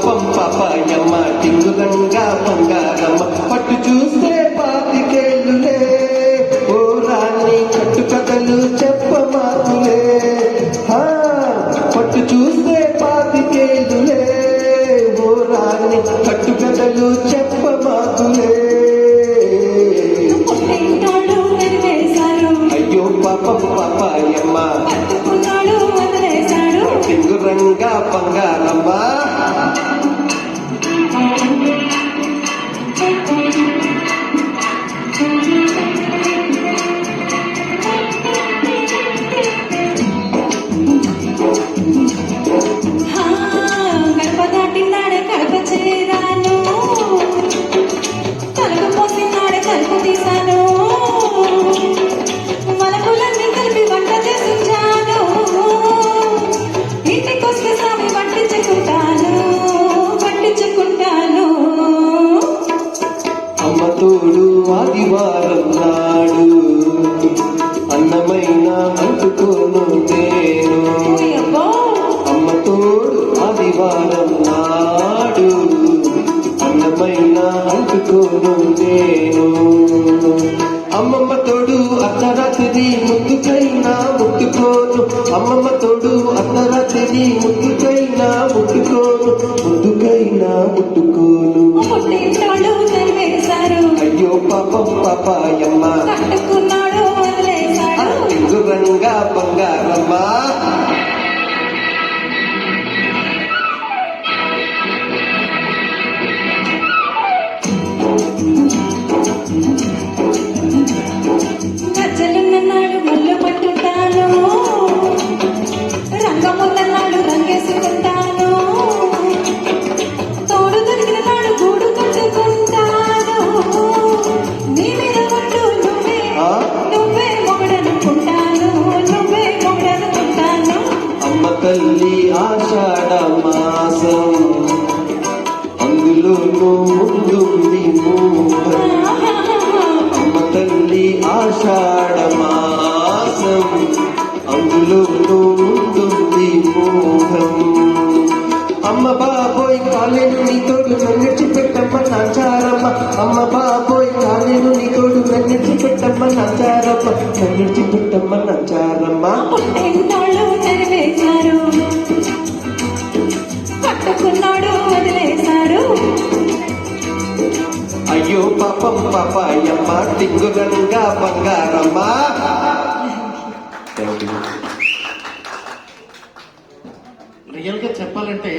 పాపం పాపాయమ్మ టింగురంగా బంగారమ్మ పట్టు చూస్తే పాతికేళ్ళులే ఓ రాణి కట్టు కథలు చెప్పమాకులే పట్టు చూస్తే పాతికేళ్ళులే ఓ రాణి కట్టు కథలు చెప్పమాకులే అయ్యో పాపం పాపాయమ్మ టింగురంగా బంగారమ్మ తోడు ఆదివారం నాడు అన్నమైన అంటుకోను నేను అమ్మ తోడు ఆదివారం నాడు అన్నమైన అంటుకోను నేను అమ్మమ్మ తోడు అర్ధరాత్రి ముద్దుకైనా ముట్టుకోను అమ్మమ్మ తోడు అర్ధరాత్రి ముద్దుకైనా ముట్టుకోను ముద్దుకైనా ముట్టుకోను అయ్యో పాపం పాపాయమ్మ టింగురంగా బంగారమ్మ గజ్జలున్ననాడు ముళ్ళు పట్టుతాను రంగమున్ననాడు రంగేసుకుంటాను తోడు దొరికిన నాడు గూడు కట్టుకుంటాను నీ మీద పట్టు నువ్వే మొగడనుకుంటాను నువ్వే మొగడనుకుంటాను అమ్మ తల్లి ఆషాఢ మాసం అందులోనూ ముందుంది మోహం అమ్మ తల్లి ఆషాఢ మాసం అందులోనూ ముందుంది మోహం అమ్మ బాబోయ్ కాలేను నీ తోడు నన్నెచ్చి పెట్టమ్మ నాచారమ్మ అమ్మ బాబోయ్ కాలేను నీ తోడు నన్నెచ్చి పెట్టమ్మ నాచారమ్మ నన్నెచ్చి పెట్టమ్మ నాచారమ్మ చదివేశారు పట్టుకున్నాడు వదిలేశారు అయ్యో పాపం పాపాయమ్మ టింగురంగా బంగారమ్మ రియల్గా చెప్పాలంటే